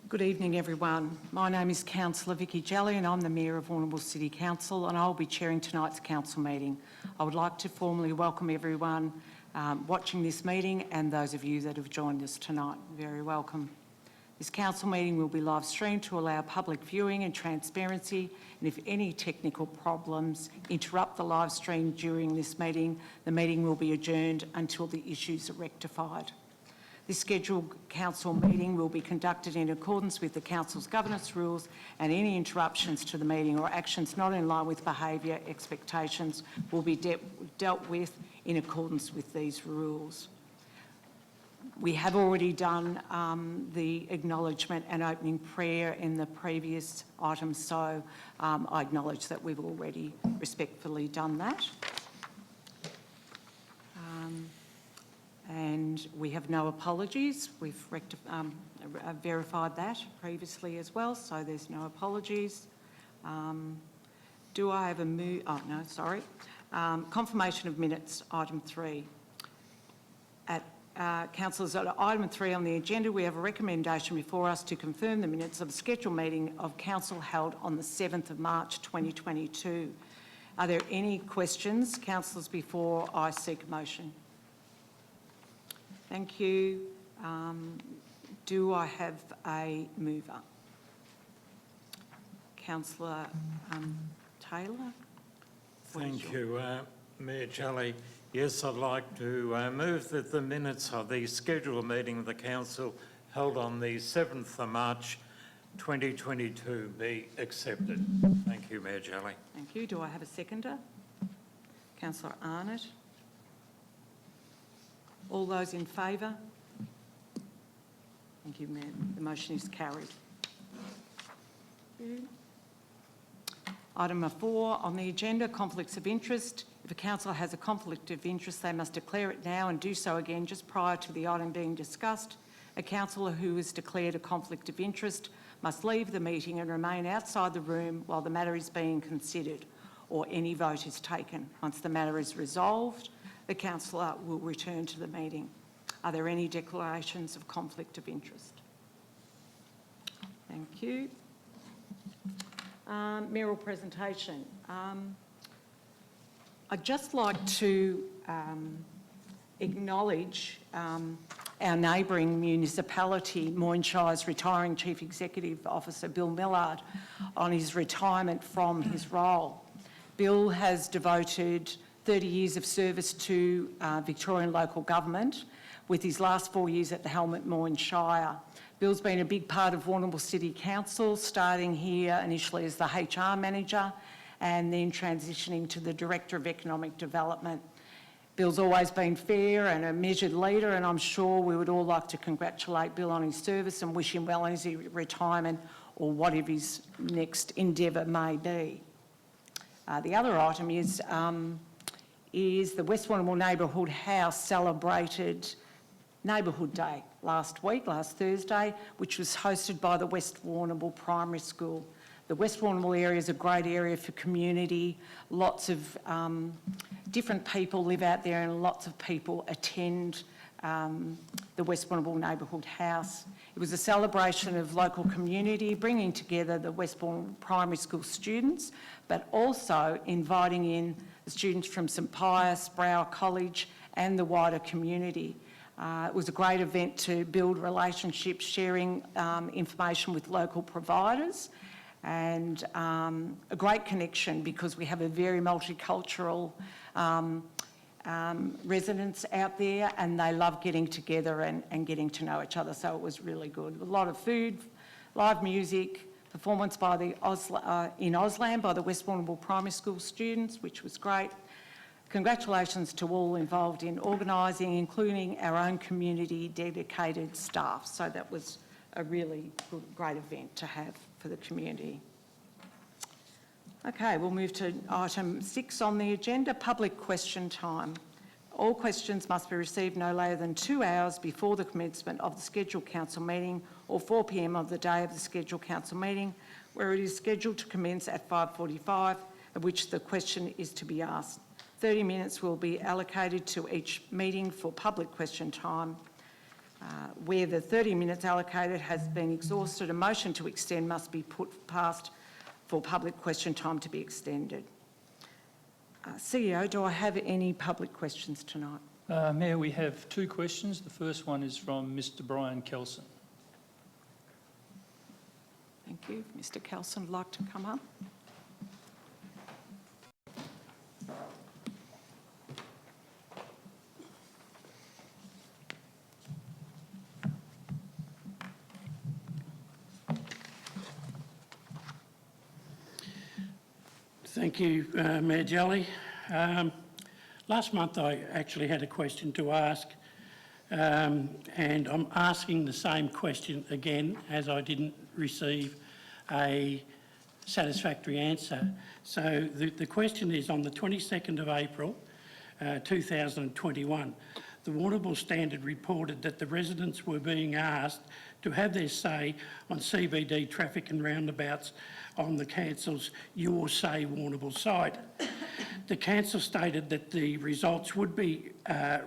Good evening, everyone. My name is Councillor Vicky Jelly and I'm the Mayor of Warrnambool City Council, and I'll be chairing tonight's council meeting. I would like to formally welcome everyone watching this meeting and those of you that have joined us tonight. Very welcome. This council meeting will be live streamed to allow public viewing and transparency, and if any technical problems interrupt the live stream during this meeting, the meeting will be adjourned until the issues are rectified. This scheduled council meeting will be conducted in accordance with the council's governance rules, and any interruptions to the meeting or actions not in line with behaviour expectations will be dealt with in accordance with these rules. We have already done the acknowledgement and opening prayer in the previous item, so I acknowledge that we've already respectfully done that. And we have no apologies. We've verified that previously as well, so there's no apologies. Do I have a move? Oh, no, sorry. Confirmation of minutes, item 3. Councillors, at item 3 on the agenda, we have a recommendation before us to confirm the minutes of the scheduled meeting of council held on the 7th of March 2022. Are there any questions, councillors, before I seek a motion? Thank you. Do I have a mover? Councillor Taylor? Thank you, Mayor Jelly. Yes, I'd like to move that the minutes of the scheduled meeting of the council held on the 7th of March 2022 be accepted. Thank you, Mayor Jelly. Thank you. Do I have a seconder? Councillor Arnott. All those in favour? Thank you, Mayor. The motion is carried. Item 4 on the agenda, conflicts of interest. If a councillor has a conflict of interest, they must declare it now and do so again just prior to the item being discussed. A councillor who has declared a conflict of interest must leave the meeting and remain outside the room while the matter is being considered or any vote is taken. Once the matter is resolved, the councillor will return to the meeting. Are there any declarations of conflict of interest? Thank you. Mayoral presentation. I'd just like to acknowledge our neighbouring municipality, Moynshire's retiring Chief Executive Officer, Bill Millard, on his retirement from his role. Bill has devoted 30 years of service to Victorian local government, with his last 4 years at the helm at Moynsshire. Bill's been a big part of Warrnambool City Council, starting here initially as the HR manager and then transitioning to the Director of Economic Development. Bill's always been fair and a measured leader, and I'm sure we would all like to congratulate Bill on his service and wish him well in his retirement or whatever his next endeavour may be. The other item is the West Warrnambool Neighbourhood House celebrated Neighbourhood Day last Thursday, which was hosted by the West Warrnambool Primary School. The West Warrnambool area is a great area for community. Lots of different people live out there and lots of people attend the West Warrnambool Neighbourhood House. It was a celebration of local community, bringing together the West Warrnambool Primary School students, but also inviting in the students from St Pius, Brower College and the wider community. It was a great event to build relationships, sharing information with local providers, and a great connection because we have a very multicultural residents out there, and they love getting together and getting to know each other, so it was really good. A lot of food, live music, performance by the in Auslan by the West Warrnambool Primary School students, which was great. Congratulations to all involved in organising, including our own community dedicated staff. So that was a really good, great event to have for the community. Okay, we'll move to item 6 on the agenda, public question time. All questions must be received no later than 2 hours before the commencement of the scheduled council meeting or 4 p.m. of the day of the scheduled council meeting, where it is scheduled to commence at 5:45, at which the question is to be asked. 30 minutes will be allocated to each meeting for public question time. Where the 30 minutes allocated has been exhausted, a motion to extend must be put past for public question time to be extended. CEO, do I have any public questions tonight? Mayor, we have two questions. The first one is from Mr Brian Kelson. Thank you. Mr Kelson would like to come up. Thank you, Mayor Jelly. Last month I actually had a question to ask, and I'm asking the same question again as I didn't receive a satisfactory answer. So the question is, on the 22nd of April 2021, the Warrnambool Standard reported that the residents were being asked to have their say on CBD traffic and roundabouts on the council's Your Say Warrnambool site. The council stated that the results would be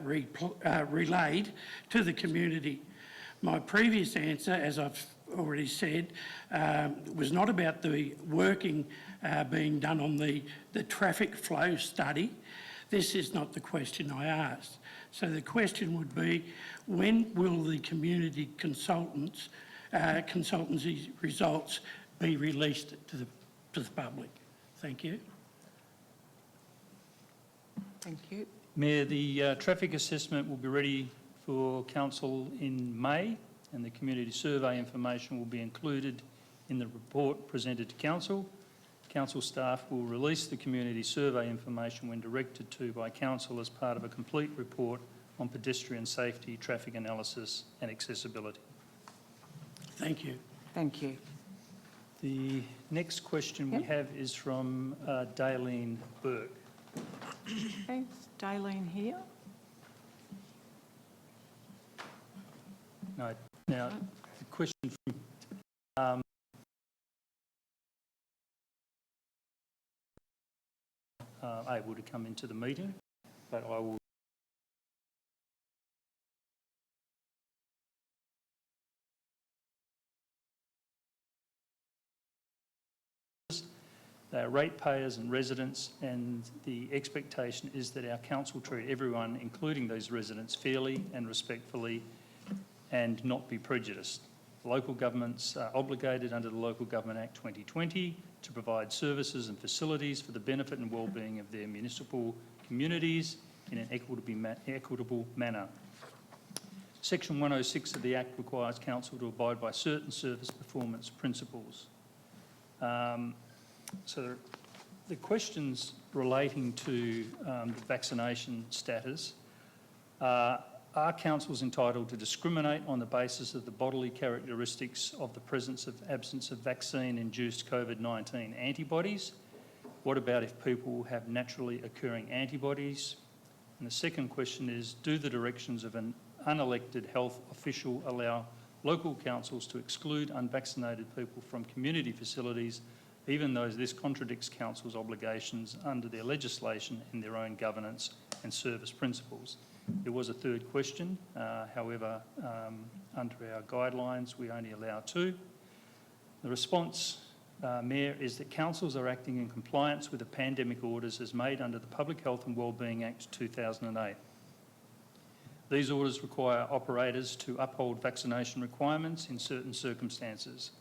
relayed to the community. My previous answer, as I've already said, was not about the working being done on the traffic flow study. This is not the question I asked. So the question would be, when will the community consultancy results be released to the public? Thank you. Thank you. Mayor, the traffic assessment will be ready for council in May, and the community survey information will be included in the report presented to council. Council staff will release the community survey information when directed to by council as part of a complete report on pedestrian safety, traffic analysis and accessibility. Thank you. Thank you. The next question we have is from Daleen Burke. Okay, is Daleen here? No. Now, the question from able to come into the meeting, but I will. They are ratepayers and residents, and the expectation is that our council treat everyone, including those residents, fairly and respectfully and not be prejudiced. Local governments are obligated under the Local Government Act 2020 to provide services and facilities for the benefit and well-being of their municipal communities in an equitable manner. Section 106 of the Act requires council to abide by certain service performance principles. So the questions relating to the vaccination status are councils entitled to discriminate on the basis of the bodily characteristics of the presence of absence of vaccine-induced COVID-19 antibodies? What about if people have naturally occurring antibodies? And the second question is, do the directions of an unelected health official allow local councils to exclude unvaccinated people from community facilities, even though this contradicts council's obligations under their legislation and their own governance and service principles? There was a third question, however, under our guidelines, we only allow two. The response, Mayor, is that councils are acting in compliance with the pandemic orders as made under the Public Health and Wellbeing Act 2008. These orders require operators to uphold vaccination requirements in certain circumstances.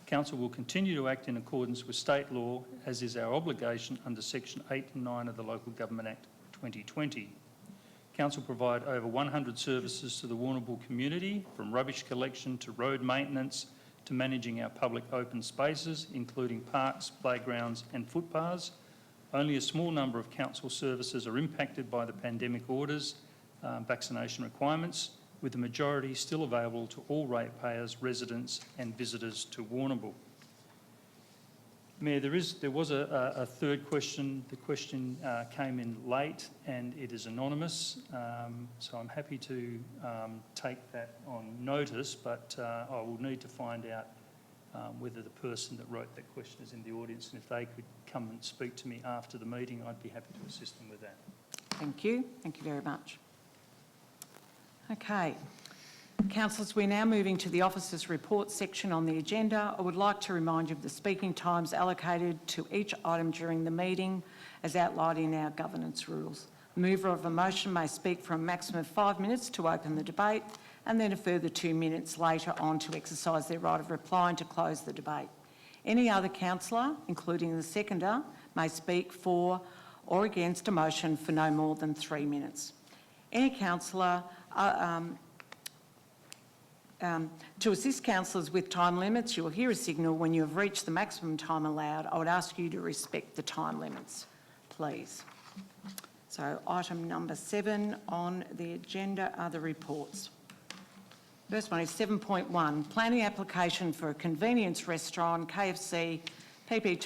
Council will continue to act in accordance with state law, as is our obligation under Section 8 and 9 of the Local Government Act 2020. Council provide over 100 services to the Warrnambool community, from rubbish collection to road maintenance to managing our public open spaces, including parks, playgrounds and footpaths. Only a small number of council services are impacted by the pandemic orders, vaccination requirements, with the majority still available to all ratepayers, residents and visitors to Warrnambool. Mayor, there was a third question. The question came in late and it is anonymous, so I'm happy to take that on notice, but I will need to find out whether the person that wrote that question is in the audience, and if they could come and speak to me after the meeting, I'd be happy to assist them with that. Thank you. Thank you very much. Okay. Councillors, we're now moving to the officers' report section on the agenda. I would like to remind you of the speaking times allocated to each item during the meeting as outlined in our governance rules. The mover of a motion may speak for a maximum of 5 minutes to open the debate and then a further 2 minutes later on to exercise their right of reply and to close the debate. Any other councillor, including the seconder, may speak for or against a motion for no more than 3 minutes. Any councillor to assist councillors with time limits, you will hear a signal when you have reached the maximum time allowed. I would ask you to respect the time limits, please. So item number 7 on the agenda are the reports. First one is 7.1, planning application for a convenience restaurant, KFC, PP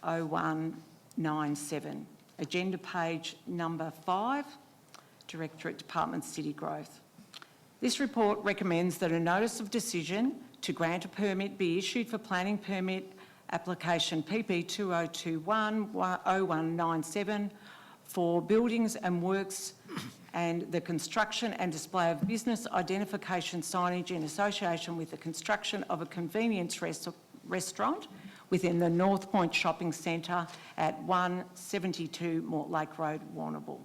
2021-0197. Agenda page number 5, Directorate Department City Growth. This report recommends that a notice of decision to grant a permit be issued for planning permit application PP 2021-0197 for buildings and works and the construction and display of business identification signage in association with the construction of a convenience restaurant within the North Point Shopping Centre at 172 Mortlake Road, Warrnambool.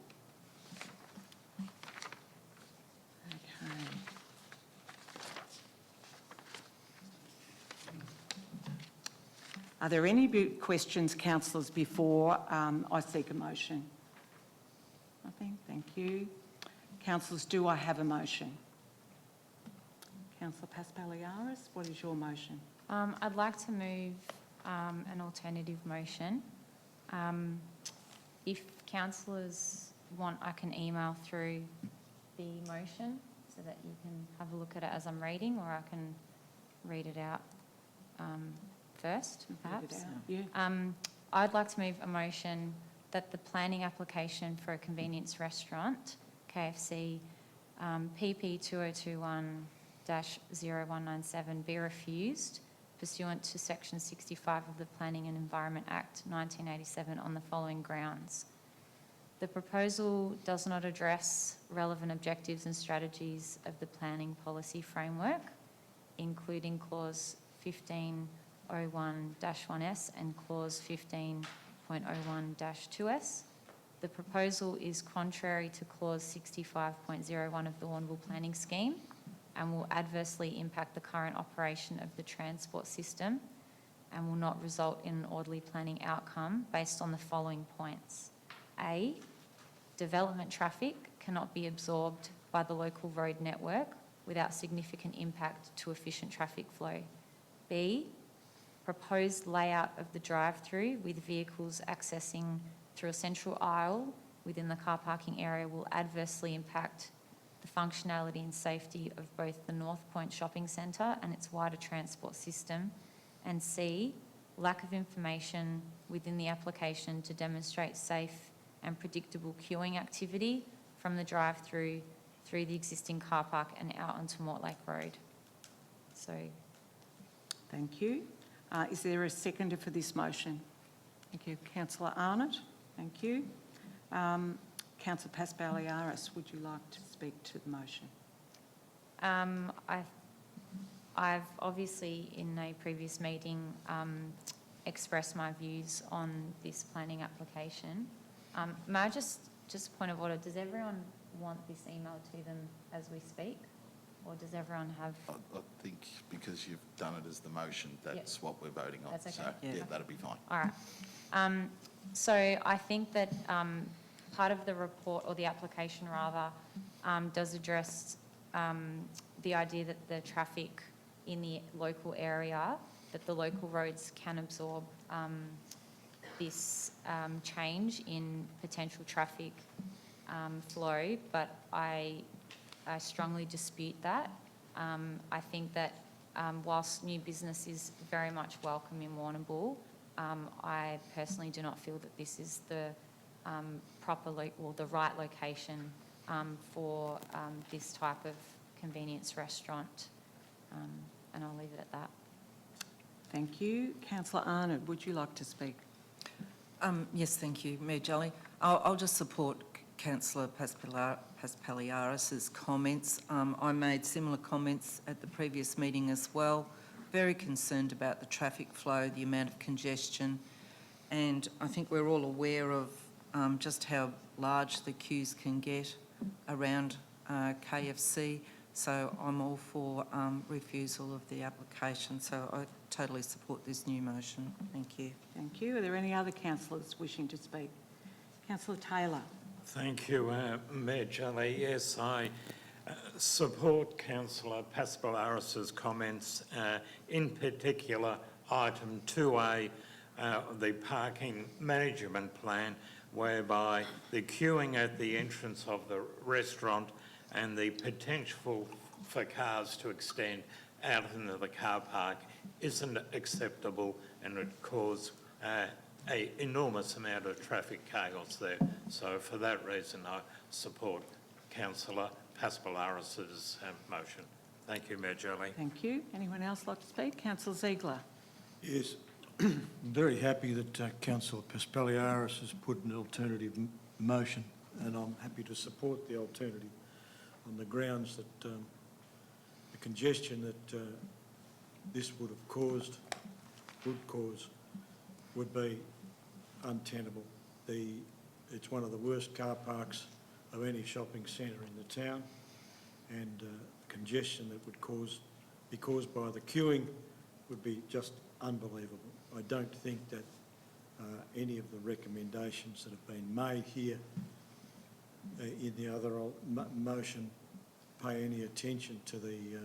Are there any questions, councillors, before I seek a motion? Nothing, thank you. Councillors, do I have a motion? Councillor Paspaliaris, what is your motion? I'd like to move an alternative motion. If councillors want, I can email through the motion so that you can have a look at it as I'm reading, or I can read it out first, perhaps. I'd like to move a motion that the planning application for a convenience restaurant, KFC, PP 2021-0197 be refused pursuant to Section 65 of the Planning and Environment Act 1987 on the following grounds. The proposal does not address relevant objectives and strategies of the planning policy framework, including Clause 1501-1S and Clause 15.01-2S. The proposal is contrary to Clause 65.01 of the Warrnambool Planning Scheme and will adversely impact the current operation of the transport system and will not result in an orderly planning outcome based on the following points. A, development traffic cannot be absorbed by the local road network without significant impact to efficient traffic flow. B, proposed layout of the drive-through with vehicles accessing through a central aisle within the car parking area will adversely impact the functionality and safety of both the North Point Shopping Centre and its wider transport system. And C, lack of information within the application to demonstrate safe and predictable queuing activity from the drive-through through the existing car park and out onto Mortlake Road. So, thank you. Is there a seconder for this motion? Thank you. Councillor Arnott, thank you. Councillor Paspaliaris, would you like to speak to the motion? I've obviously in a previous meeting expressed my views on this planning application. May I just point of order, does everyone want this emailed to them as we speak? Or does everyone have... I think because you've done it as the motion, that's what we're voting on. That's okay. So, yeah, that'll be fine. All right. So I think that part of the report, or the application rather, does address the idea that the traffic in the local area, that the local roads can absorb this change in potential traffic flow, but I strongly dispute that. I think that whilst new business is very much welcome in Warrnambool, I personally do not feel that this is the the right location for this type of convenience restaurant, and I'll leave it at that. Thank you. Councillor Arnott, would you like to speak? Yes, thank you, Mayor Jolly. I'll just support Councillor Paspaliaris's comments. I made similar comments at the previous meeting as well. Very concerned about the traffic flow, the amount of congestion, and I think we're all aware of just how large the queues can get around KFC. So I'm all for refusal of the application. So I totally support this new motion. Thank you. Thank you. Are there any other councillors wishing to speak? Councillor Taylor. Thank you, Mayor Jelly. Yes, I support Councillor Paspaliaris's comments, in particular item 2A, the parking management plan, whereby the queuing at the entrance of the restaurant and the potential for cars to extend out into the car park isn't acceptable, and would cause an enormous amount of traffic chaos there. So for that reason, I support Councillor Paspaliaris's motion. Thank you, Mayor Jelly. Thank you. Anyone else like to speak? Councillor Ziegler. Yes, I'm very happy that Councillor Paspaliaris has put an alternative motion, and I'm happy to support the alternative on the grounds that the congestion that this would cause would be untenable. It's one of the worst car parks of any shopping centre in the town, and congestion that would be caused by the queuing would be just unbelievable. I don't think that any of the recommendations that have been made here in the other motion pay any attention to the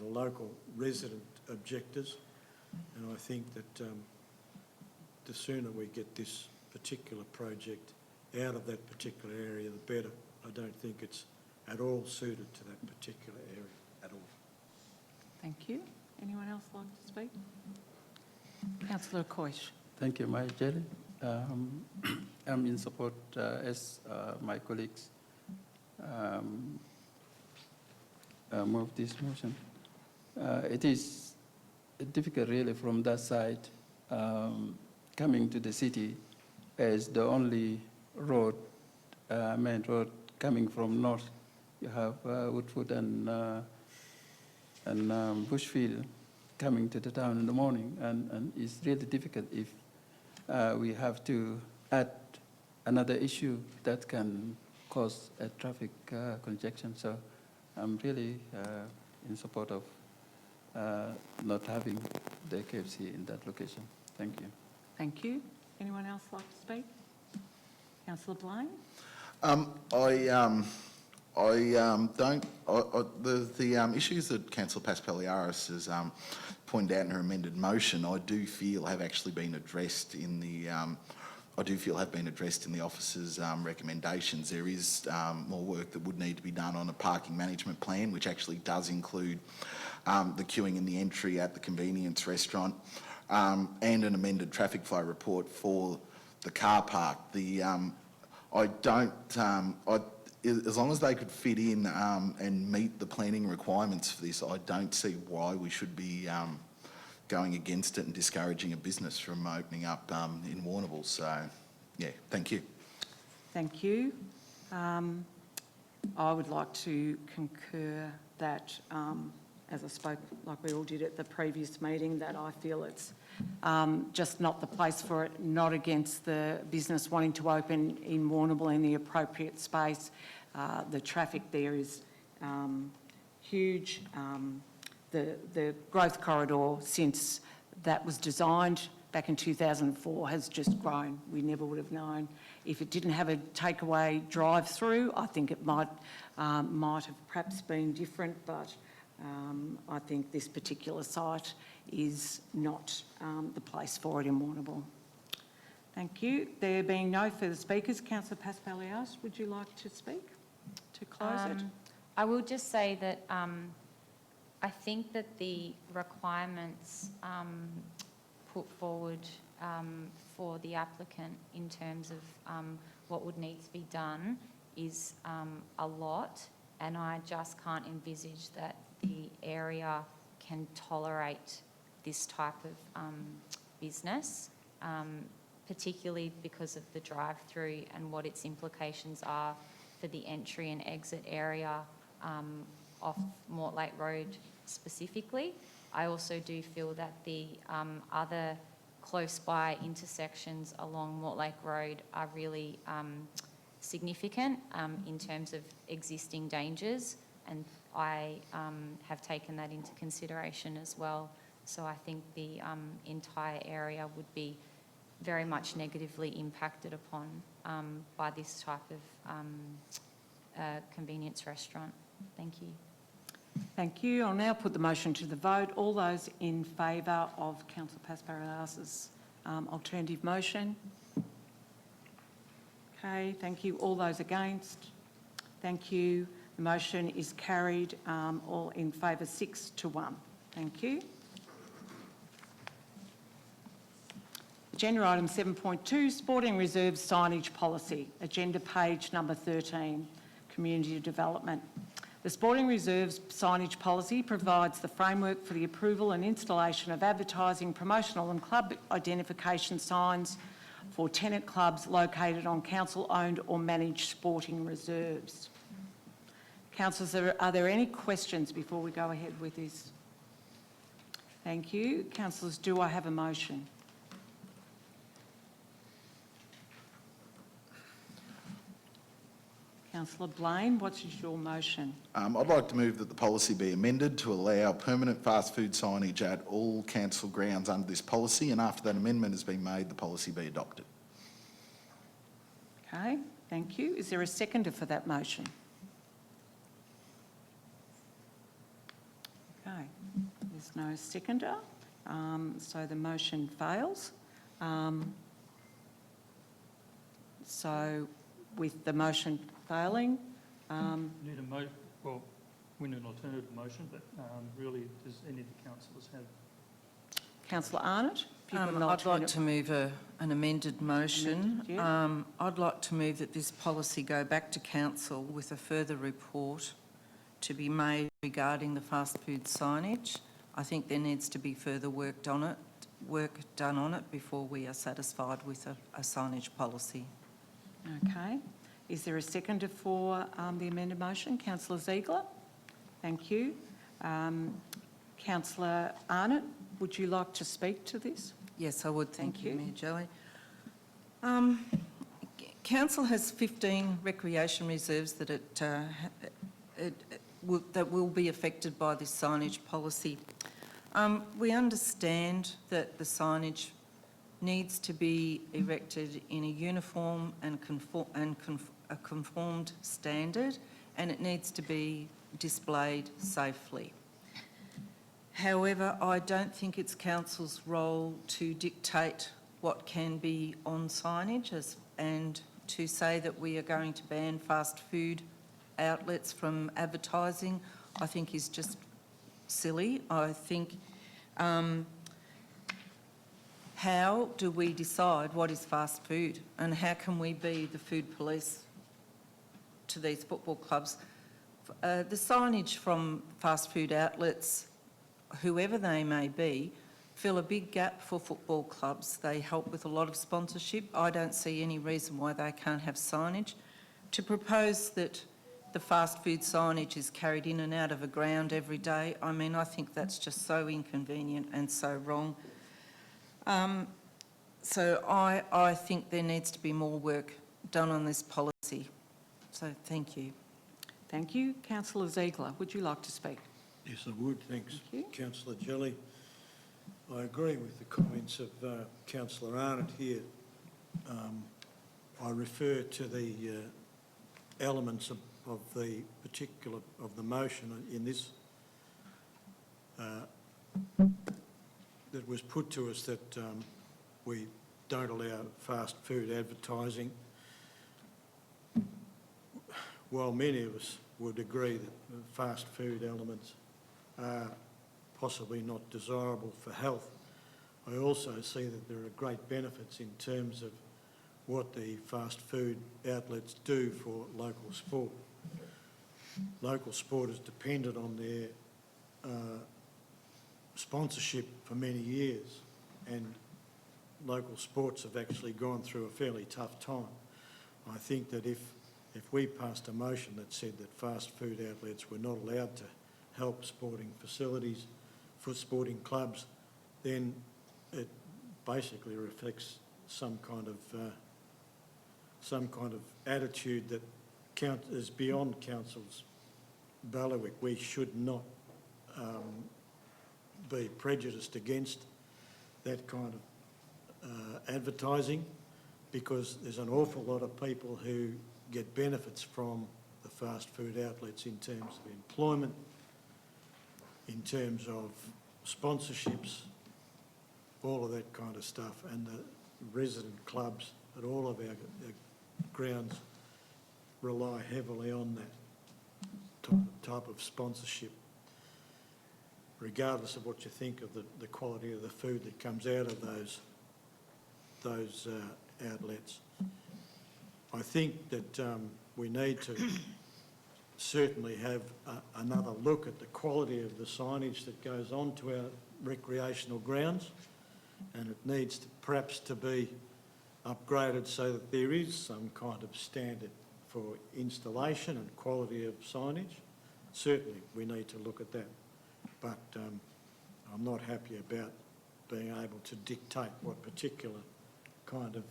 local resident objectives, and I think that the sooner we get this particular project out of that particular area, the better. I don't think it's at all suited to that particular area at all. Thank you. Anyone else like to speak? Councillor Coyce. Thank you, Mayor Jelly. I'm in support as my colleagues move this motion. It is difficult really from that side coming to the city as the only road, main road coming from north. You have Woodford and Bushfield coming to the town in the morning, and it's really difficult if we have to add another issue that can cause a traffic congestion. So I'm really in support of not having the KFC in that location. Thank you. Thank you. Anyone else like to speak? Councillor Blaine? The issues that Councillor Paspaliaris has pointed out in her amended motion, I do feel have actually been addressed in the officer's recommendations. There is more work that would need to be done on a parking management plan, which actually does include the queuing in the entry at the convenience restaurant, and an amended traffic flow report for the car park. As long as they could fit in and meet the planning requirements for this, I don't see why we should be going against it and discouraging a business from opening up in Warrnambool. So, yeah, thank you. Thank you. I would like to concur that, as I spoke, like we all did at the previous meeting, that I feel it's just not the place for it, not against the business wanting to open in Warrnambool in the appropriate space. The traffic there is huge. The growth corridor, since that was designed back in 2004, has just grown. We never would have known. If it didn't have a takeaway drive-through, I think it might have perhaps been different, but I think this particular site is not the place for it in Warrnambool. Thank you. There being no further speakers, Councillor Paspaliaris, would you like to speak to close it? I will just say that I think that the requirements put forward for the applicant in terms of what would need to be done is a lot, and I just can't envisage that the area can tolerate this type of business, particularly because of the drive-through and what its implications are for the entry and exit area off Mortlake Road specifically. I also do feel that the other close by intersections along Mortlake Road are really significant in terms of existing dangers, and I have taken that into consideration as well. So I think the entire area would be very much negatively impacted upon by this type of convenience restaurant. Thank you. Thank you. I'll now put the motion to the vote. All those in favour of Councillor Pasparolas's alternative motion? Okay, thank you. All those against? Thank you. The motion is carried, all in favour 6-1. Thank you. Agenda item 7.2, Sporting Reserves Signage Policy. Agenda page number 13, Community Development. The Sporting Reserves Signage Policy provides the framework for the approval and installation of advertising, promotional and club identification signs for tenant clubs located on council-owned or managed sporting reserves. Councillors, are there any questions before we go ahead with this? Thank you. Councillors, do I have a motion? Councillor Blaine, what is your motion? I'd like to move that the policy be amended to allow permanent fast food signage at all council grounds under this policy, and after that amendment has been made, the policy be adopted. Okay, thank you. Is there a seconder for that motion? Okay, there's no seconder, so the motion fails. So with the motion failing, Need a well, we need an alternative motion, but really, does any of the councillors have? Councillor Arnott? if you've got an I'd like alternate- to move an amended motion. Amended, yeah. I'd like to move that this policy go back to council with a further report to be made regarding the fast food signage. I think there needs to be further work done on it before we are satisfied with a signage policy. Okay. Is there a seconder for the amended motion? Councillor Ziegler? Thank you. Councillor Arnott, would you like to speak to this? Yes, I would. Thank Thank you, you. Mayor Jelly. Council has 15 recreation reserves that that will be affected by this signage policy. We understand that the signage needs to be erected in a uniform and a conformed standard, and it needs to be displayed safely. However, I don't think it's council's role to dictate what can be on signage and to say that we are going to ban fast food outlets from advertising, I think is just silly. I think how do we decide what is fast food, and how can we be the food police to these football clubs? The signage from fast food outlets, whoever they may be, fill a big gap for football clubs. They help with a lot of sponsorship. I don't see any reason why they can't have signage. To propose that the fast food signage is carried in and out of a ground every day, I mean, I think that's just so inconvenient and so wrong. So I think there needs to be more work done on this policy. So thank you. Thank you. Councillor Ziegler, would you like to speak? Yes, I would. Thanks, Thank you. Councillor Jelly. I agree with the comments of Councillor Arnott here. I refer to the elements of the particular of the motion in this that was put to us that we don't allow fast food advertising. While many of us would agree that the fast food elements are possibly not desirable for health, I also see that there are great benefits in terms of what the fast food outlets do for local sport. Local sport is dependent on their sponsorship for many years, and local sports have actually gone through a fairly tough time. I think that if if we passed a motion that said that fast food outlets were not allowed to help sporting facilities for sporting clubs, then it basically reflects some kind of attitude that is beyond council's bailiwick. We should not be prejudiced against that kind of advertising, because there's an awful lot of people who get benefits from the fast food outlets in terms of employment, in terms of sponsorships, all of that kind of stuff, and the resident clubs at all of our grounds rely heavily on that type of sponsorship, regardless of what you think of the quality of the food that comes out of those outlets. I think that we need to certainly have another look at the quality of the signage that goes on to our recreational grounds, and it needs to, perhaps to be upgraded so that there is some kind of standard for installation and quality of signage. Certainly we need to look at that, but I'm not happy about being able to dictate what particular kind of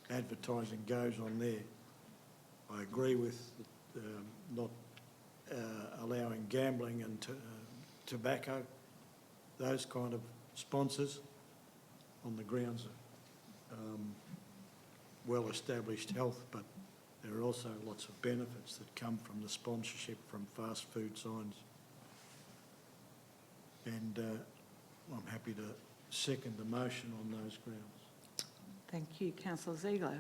advertising goes on there. I agree with not allowing gambling and tobacco, those kind of sponsors on the grounds of well-established health, but there are also lots of benefits that come from the sponsorship from fast food signs. And I'm happy to second the motion on those grounds. Thank you, Councillor Ziegler.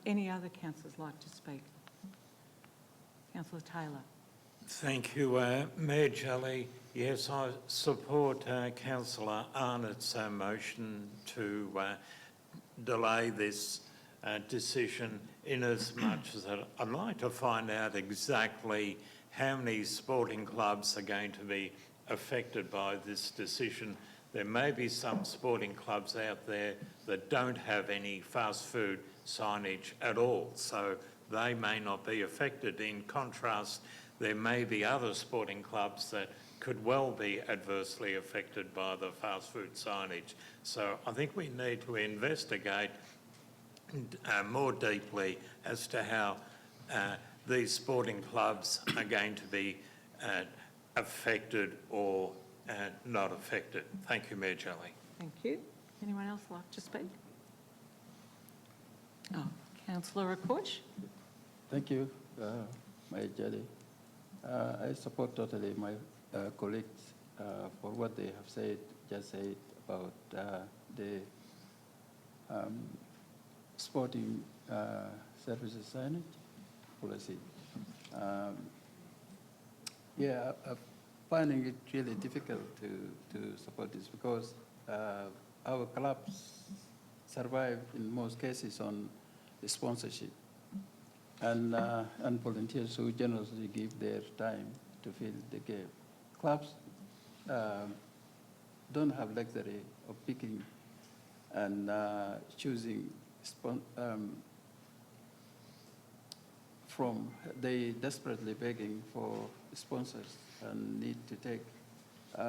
Any other councillors like to speak? Councillor Taylor. Thank you, Mayor Jelly. Yes, I support Councillor Arnott's motion to delay this decision, in as much as I'd like to find out exactly how many sporting clubs are going to be affected by this decision. There may be some sporting clubs out there that don't have any fast food signage at all, so they may not be affected. In contrast, there may be other sporting clubs that could well be adversely affected by the fast food signage. So I think we need to investigate more deeply as to how these sporting clubs are going to be affected or not affected. Thank you, Mayor Jelly. Thank you. Anyone else like to speak? Oh, Councillor Akush. Thank you, Mayor Jelly. I support totally my colleagues for what they have just said about the sporting services signage policy. Yeah, I'm finding it really difficult to support this, because our clubs survive in most cases on the sponsorship and volunteers who generously give their time to fill the gap. Clubs don't have luxury of picking and choosing from. They desperately begging for sponsors and need to take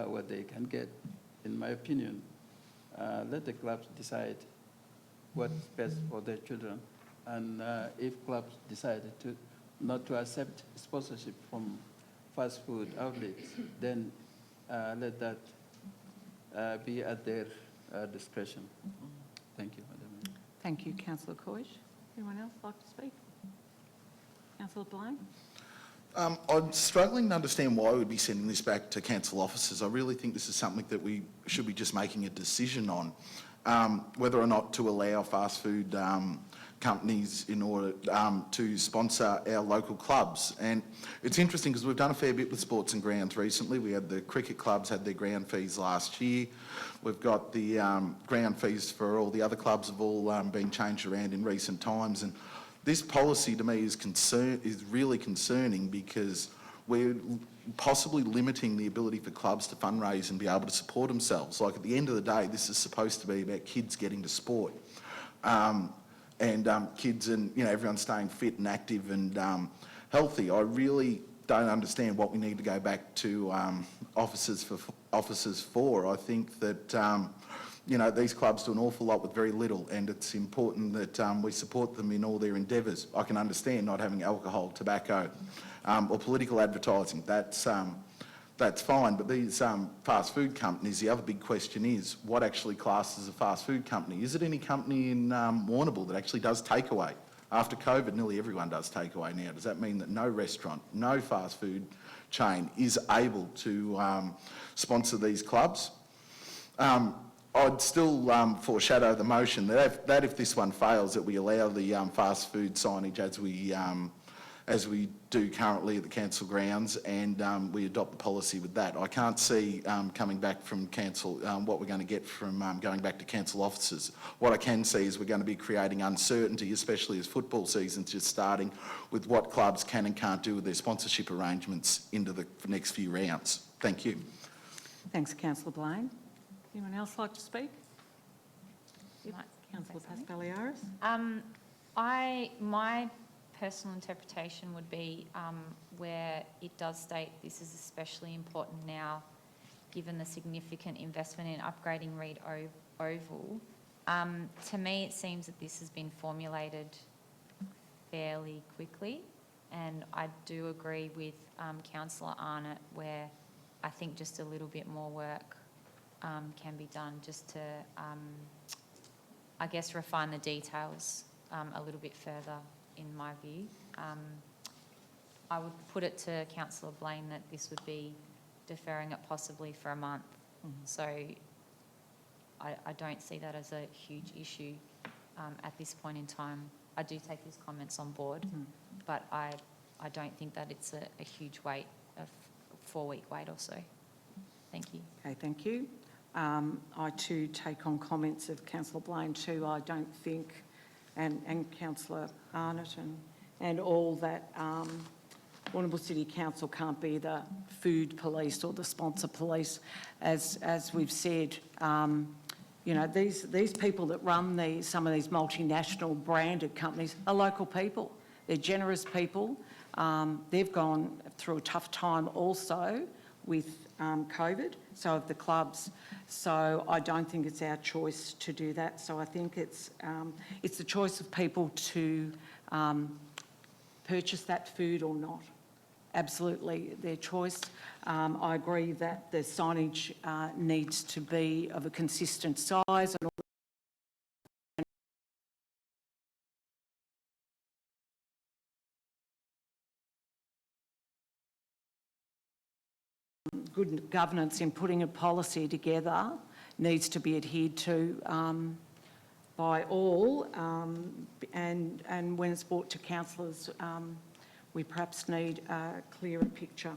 what they can get. In my opinion, let the clubs decide what's best for their children, and if clubs decided not to accept sponsorship from fast food outlets, then let that be at their discretion. Thank you, Madam Mayor. Thank you, Councillor Coyce. Anyone else like to speak? Councillor Blaine? I'm struggling to understand why we'd be sending this back to council officers. I really think this is something that we should be just making a decision on, whether or not to allow fast food companies in order to sponsor our local clubs. And it's interesting because we've done a fair bit with sports and grounds recently. We had the cricket clubs had their ground fees last year. We've got the ground fees for all the other clubs have all been changed around in recent times. And this policy to me is really concerning, because we're possibly limiting the ability for clubs to fundraise and be able to support themselves. Like, at the end of the day, this is supposed to be about kids getting to sport. kids and, everyone's staying fit and active and healthy. I really don't understand what we need to go back to officers for. I think that, these clubs do an awful lot with very little, and it's important that we support them in all their endeavours. I can understand not having alcohol, tobacco, or political advertising. That's fine, but these fast food companies, the other big question is, what actually classes a fast food company? Is it any company in Warrnambool that actually does takeaway? After COVID, nearly everyone does takeaway now. Does that mean that no restaurant, no fast food chain is able to sponsor these clubs? I'd still foreshadow the motion that if this one fails, that we allow the fast food signage as we do currently at the council grounds, and we adopt the policy with that. I can't see coming back from council what we're going to get from going back to council officers. What I can see is we're going to be creating uncertainty, especially as football season's just starting, with what clubs can and can't do with their sponsorship arrangements into the next few rounds. Thank you. Thanks, Councillor Blaine. Anyone else like to speak? Councillor Paspaliaris. My personal interpretation would be where it does state this is especially important now, given the significant investment in upgrading Reed Oval. To me, it seems that this has been formulated fairly quickly, and I do agree with Councillor Arnott, where I think just a little bit more work can be done just to, I guess, refine the details a little bit further, in my view. I would put it to Councillor Blaine that this would be deferring it possibly for a month. So I don't see that as a huge issue at this point in time. I do take his comments on board, but I don't think that it's a huge wait, a 4-week wait or so. Thank you. Okay, thank you. I too take on comments of Councillor Blaine too. I don't think, and Councillor Arnott and all that Warrnambool City Council can't be the food police or the sponsor police. As we've said, these people that run some of these multinational branded companies are local people. They're generous people. They've gone through a tough time also with COVID, so have the clubs. So I don't think it's our choice to do that. So I think it's the choice of people to purchase that food or not. Absolutely their choice. I agree that the signage needs to be of a consistent size and all good governance in putting a policy together needs to be adhered to by all, and when it's brought to councillors, we perhaps need a clearer picture.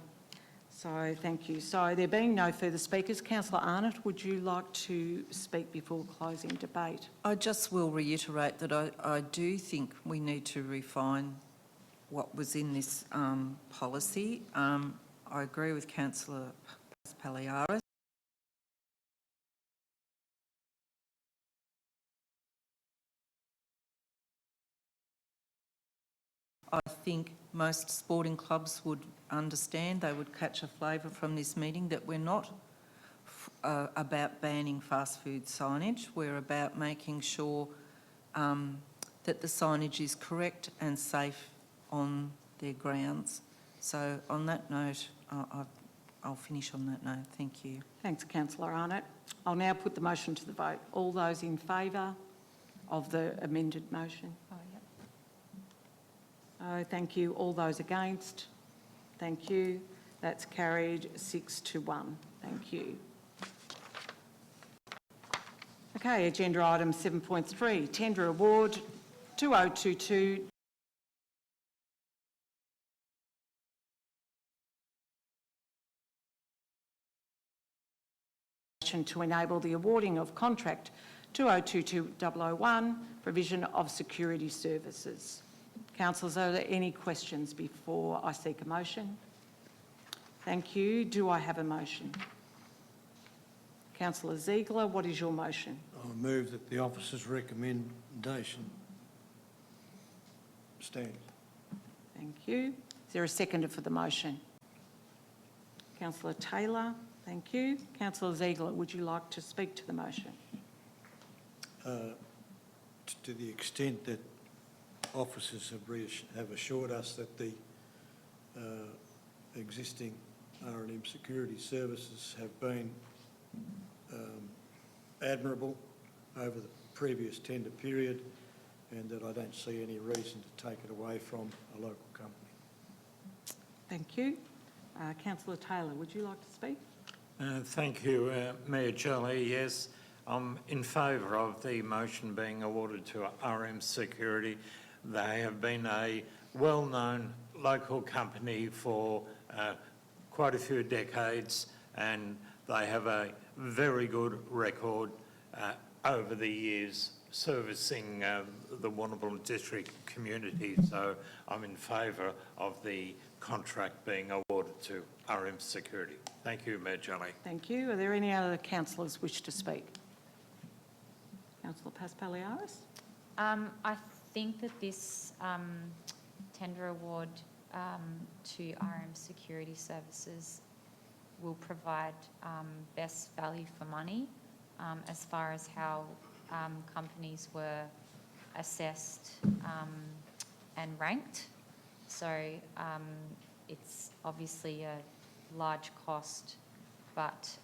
So thank you. So there being no further speakers, Councillor Arnott, would you like to speak before closing debate? I just will reiterate that I do think we need to refine what was in this policy. I agree with Councillor Paspaliaris. I think most sporting clubs would understand, they would catch a flavour from this meeting that we're not about banning fast food signage. We're about making sure that the signage is correct and safe on their grounds. So on that note, I'll finish on that note. Thank you. Thanks, Councillor Arnott. I'll now put the motion to the vote. All those in favour of the amended motion? Oh, yep. Oh, thank you. All those against? Thank you. That's carried 6-1. Thank you. Okay, agenda item 7.3, tender award 2022 to enable the awarding of contract 2022-001, provision of security services. Councillors, are there any questions before I seek a motion? Thank you. Do I have a motion? Councillor Ziegler, what is your motion? I move that the officer's recommendation stand. Thank you. Is there a seconder for the motion? Councillor Taylor, thank you. Councillor Ziegler, would you like to speak to the motion? To the extent that officers have assured us that the existing R&M security services have been admirable over the previous tender period, and that I don't see any reason to take it away from a local company. Thank you. Councillor Taylor, would you like to speak? Thank you, Mayor Jelly. Yes, I'm in favour of the motion being awarded to RM Security. They have been a well-known local company for quite a few decades, and they have a very good record over the years servicing the Warrnambool district community. So I'm in favour of the contract being awarded to RM Security. Thank you, Mayor Jelly. Thank you. Are there any other councillors wish to speak? Councillor Paspaliaris? I think that this tender award to RM Security Services will provide best value for money as far as how companies were assessed and ranked. So it's obviously a large cost, but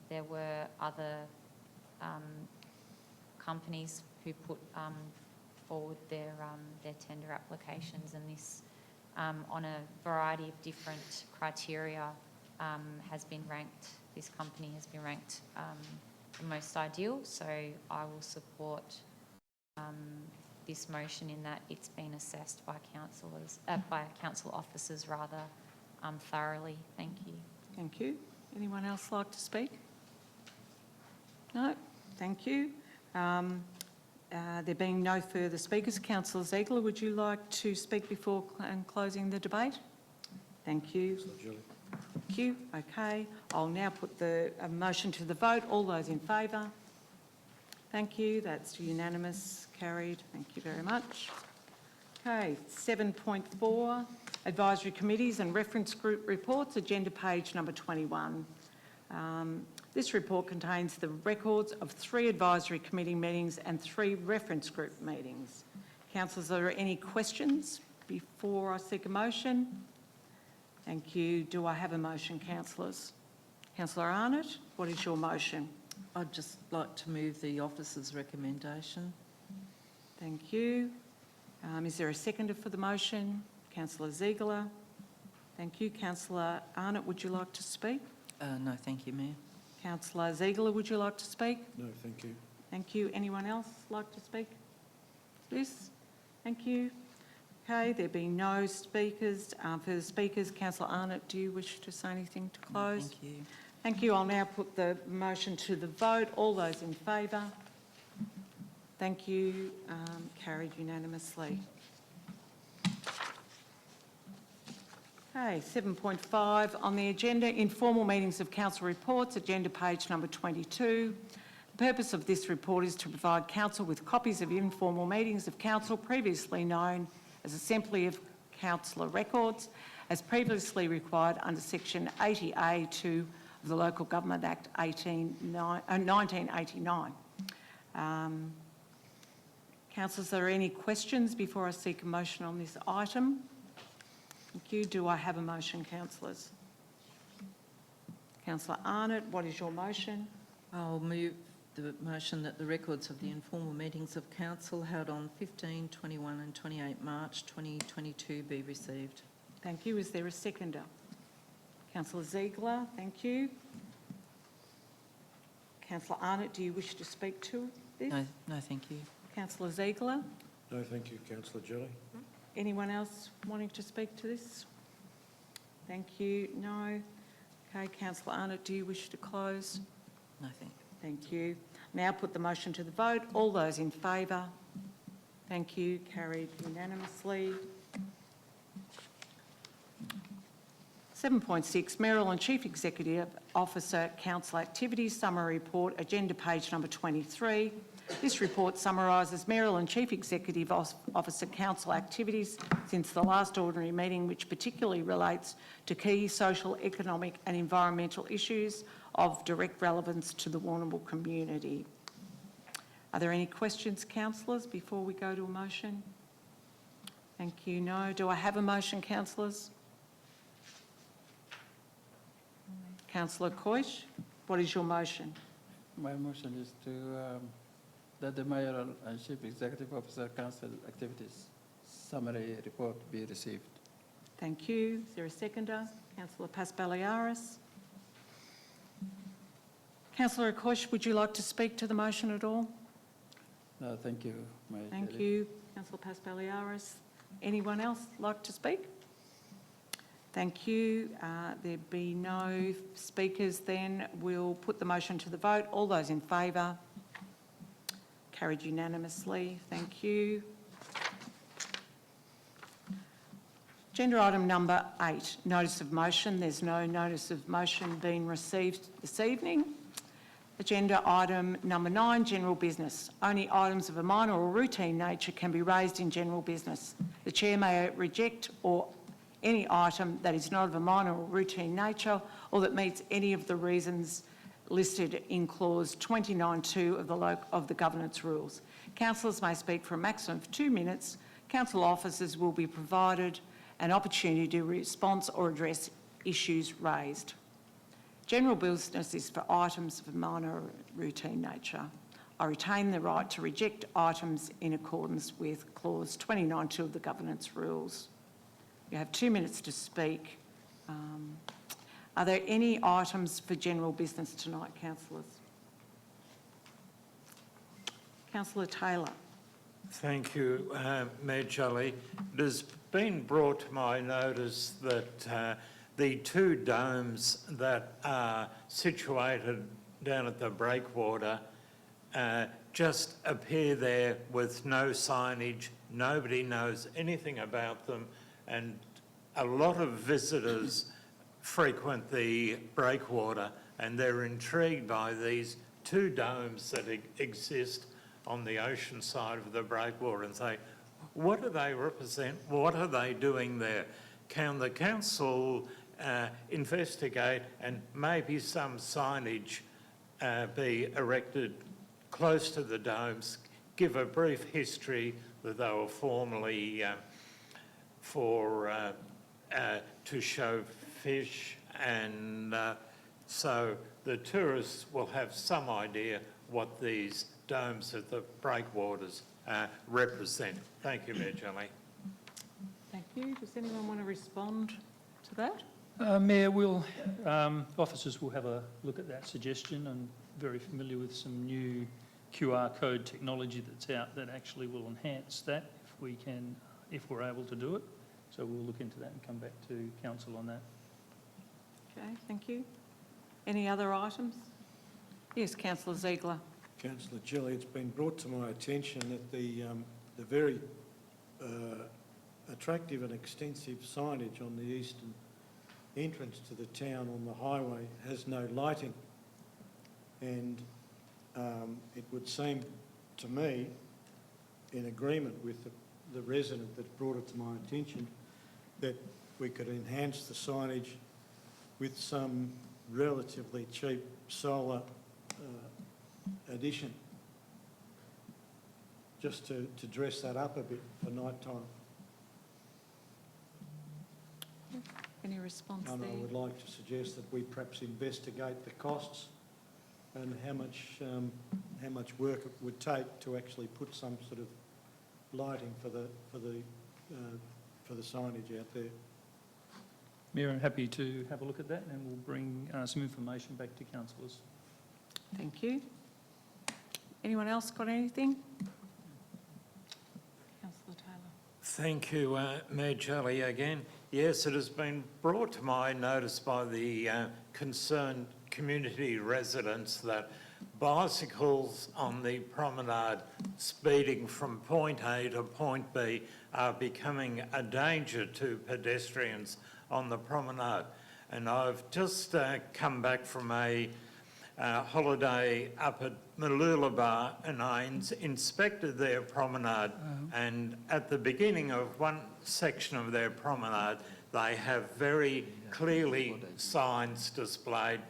there were other companies who put forward their tender applications, and this on a variety of different criteria has been ranked. This company has been ranked the most ideal, so I will support this motion in that it's been assessed by council officers rather thoroughly. Thank you. Thank you. Anyone else like to speak? No? Thank you. There being no further speakers, Councillor Ziegler, would you like to speak before closing the debate? Thank you. Thank you. Okay. I'll now put the motion to the vote. All those in favour? Thank you. That's unanimous. Carried. Thank you very much. Okay. 7.4, Advisory Committees and Reference Group Reports, agenda page number 21. This report contains the records of 3 advisory committee meetings and 3 reference group meetings. Councillors, are there any questions before I seek a motion? Thank you. Do I have a motion, councillors? Councillor Arnott, what is your motion? I'd just like to move the officer's recommendation. Thank you. Is there a seconder for the motion? Councillor Ziegler. Thank you. Councillor Arnott, would you like to speak? No, thank you, Mayor. Councillor Ziegler, would you like to speak? No, thank you. Thank you. Anyone else like to speak? Yes? Thank you. Okay, there being no speakers, further speakers, Councillor Arnott, do you wish to say anything to close? No, thank you. Thank you. I'll now put the motion to the vote. All those in favour? Thank you. Carried unanimously. Okay, 7.5 on the agenda, informal meetings of council reports, agenda page number 22. The purpose of this report is to provide council with copies of informal meetings of council previously known as Assembly of Councillor Records, as previously required under section 80A2 of the Local Government Act 1989. Councillors, are there any questions before I seek a motion on this item? Thank you. Do I have a motion, councillors? Councillor Arnott, what is your motion? I'll move the motion that the records of the informal meetings of council held on 15, 21 and 28 March 2022 be received. Thank you. Is there a seconder? Councillor Ziegler, thank you. Councillor Arnott, do you wish to speak to this? No, thank you. Councillor Ziegler? No, thank you, Councillor Jelly. Anyone else wanting to speak to this? Thank you. No. Okay, Councillor Arnott, do you wish to close? No, thank you. Thank you. Now put the motion to the vote. All those in favour? Thank you. Carried unanimously. 7.6, Mayoral and Chief Executive Officer Council Activities Summary Report, agenda page number 23. This report summarises Mayoral and Chief Executive Officer Council activities since the last ordinary meeting, which particularly relates to key social, economic and environmental issues of direct relevance to the Warrnambool community. Are there any questions, councillors, before we go to a motion? Thank you. No. Do I have a motion, councillors? Councillor Coyce, what is your motion? My motion is to, that the Mayoral and Chief Executive Officer Council activities summary report be received. Thank you. Is there a seconder? Councillor Paspaliaris. Councillor Coyce, would you like to speak to the motion at all? No, thank you, Mayor. Thank Shelley. you, Councillor Paspaliaris. Anyone else like to speak? Thank you. There be no speakers, then we'll put the motion to the vote. All those in favour? Carried unanimously. Thank you. Agenda item number 8, notice of motion. There's no notice of motion being received this evening. Agenda item number 9, general business. Only items of a minor or routine nature can be raised in general business. The Chair may reject any item that is not of a minor or routine nature or that meets any of the reasons listed in clause 29(2) of the governance rules. Councillors may speak for a maximum of 2 minutes. Council officers will be provided an opportunity to respond or address issues raised. General business is for items of a minor or routine nature. I retain the right to reject items in accordance with clause 29(2) of the governance rules. You have 2 minutes to speak. Are there any items for general business tonight, councillors? Councillor Taylor. Thank you, Mayor Shelley. It has been brought to my notice that the 2 domes that are situated down at the breakwater just appear there with no signage. Nobody knows anything about them, and a lot of visitors frequent the breakwater and they're intrigued by these 2 domes that exist on the ocean side of the breakwater and say, what do they represent? What are they doing there? Can the council investigate and maybe some signage be erected close to the domes, give a brief history that they were formerly to show fish, and so the tourists will have some idea what these domes at the breakwaters represent. Thank you, Mayor Shelley. Thank you. Does anyone want to respond to that? Mayor, officers will have a look at that suggestion. I'm very familiar with some new QR code technology that's out that actually will enhance that if we're able to do it. So we'll look into that and come back to council on that. Okay, thank you. Any other items? Yes, Councillor Ziegler. Councillor Gilly, it's been brought to my attention that the very attractive and extensive signage on the eastern entrance to the town on the highway has no lighting, and it would seem to me, in agreement with the resident that brought it to my attention, that we could enhance the signage with some relatively cheap solar addition, just to dress that up a bit for night time. Any response And there? I would like to suggest that we perhaps investigate the costs and how much work it would take to actually put some sort of lighting for the signage out there. Mayor, I'm happy to have a look at that and we'll bring some information back to councillors. Thank you. Anyone else got anything? Councillor Taylor. Thank you, Mayor Shelley, again. Yes, it has been brought to my notice by the concerned community residents that bicycles on the promenade speeding from point A to point B are becoming a danger to pedestrians on the promenade. And I've just come back from a holiday up at Mooloolaba, and I inspected their promenade, and at the beginning of one section of their promenade, they have very clearly signs displayed,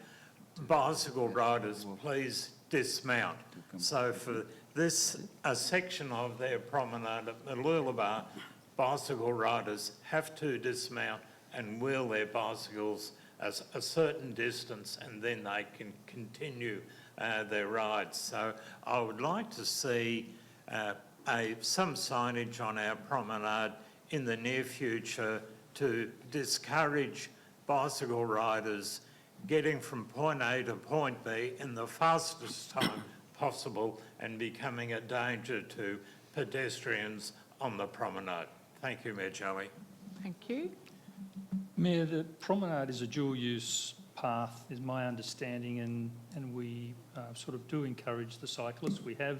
bicycle riders, please dismount. So for this, a section of their promenade at Mooloolaba, bicycle riders have to dismount and wheel their bicycles a certain distance, and then they can continue their rides. So I would like to see some signage on our promenade in the near future to discourage bicycle riders getting from point A to point B in the fastest time possible and becoming a danger to pedestrians on the promenade. Thank you, Mayor Jolly. Thank you. Mayor, the promenade is a dual-use path, is my understanding, and we sort of do encourage the cyclists. We have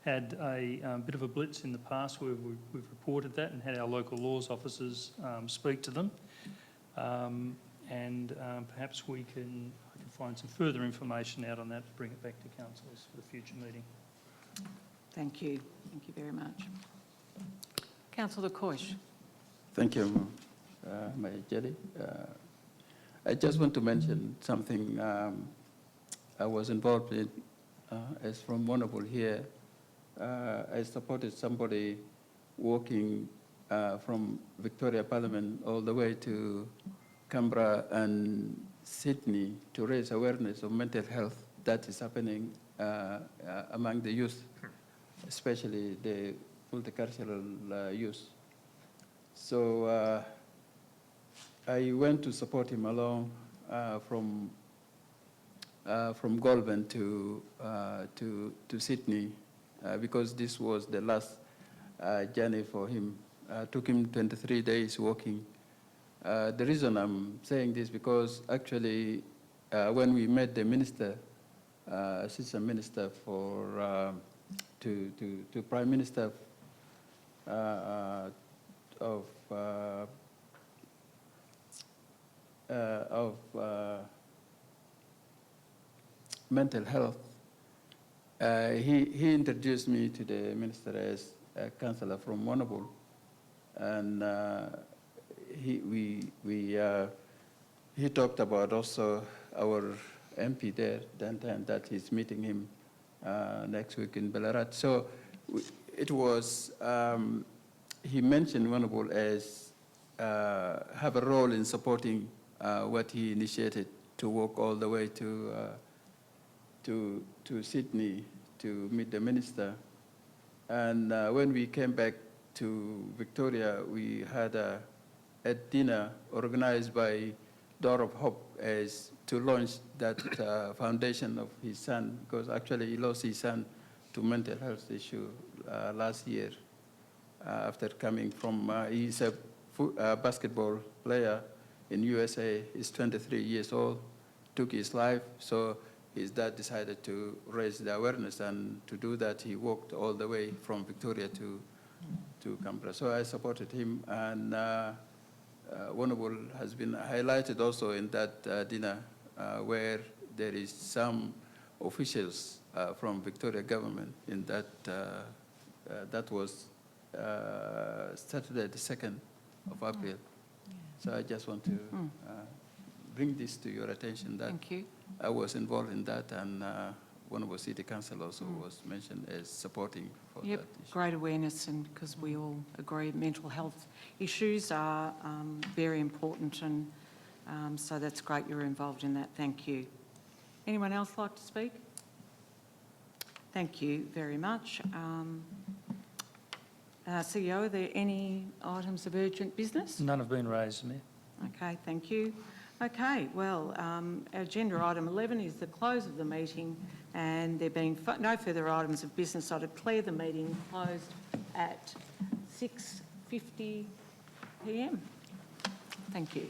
had a bit of a blitz in the past where we've reported that and had our local laws officers speak to them. Perhaps I can find some further information out on that to bring it back to councillors for the future meeting. Thank you. Thank you very much. Councillor Coyce. Thank you, Mayor Jelly. I just want to mention something I was involved in as from Honourable here. I supported somebody walking from Victoria Parliament all the way to Canberra and Sydney to raise awareness of mental health that is happening among the youth, especially the multicultural youth. So I went to support him along from Goulburn to Sydney because this was the last journey for him. Took him 23 days walking. The reason I'm saying this because actually when we met the minister, assistant minister for to Prime Minister of mental health, he introduced me to the minister as a councillor from Warrnambool, and he talked about also our MP there, Dantan, that he's meeting him next week in Ballarat. So it was, he mentioned Warrnambool as have a role in supporting what he initiated to walk all the way to Sydney to meet the minister. And when we came back to Victoria, we had a dinner organized by Door of Hope as to launch that foundation of his son, because actually he lost his son to mental health issue last year after coming from, he's a basketball player in USA. He's 23 years old, took his life. So his dad decided to raise the awareness, and to do that, he walked all the way from Victoria to Canberra. So I supported him, and Warrnambool has been highlighted also in that dinner where there is some officials from Victoria government in that, that was Saturday the 2nd of April. So I just want to bring this to your attention that Thank you. I was involved in that, and Warrnambool City Council also was mentioned as supporting for that issue. Great awareness, and because we all agree mental health issues are very important, and so that's great you're involved in that. Thank you. Anyone else like to speak? Thank you very much. CEO, are there any items of urgent business? None have been raised, Mayor. Okay, thank you. Okay, well, agenda item 11 is the close of the meeting, and there being no further items of business, I declare the meeting closed at 6:50 p.m. Thank you.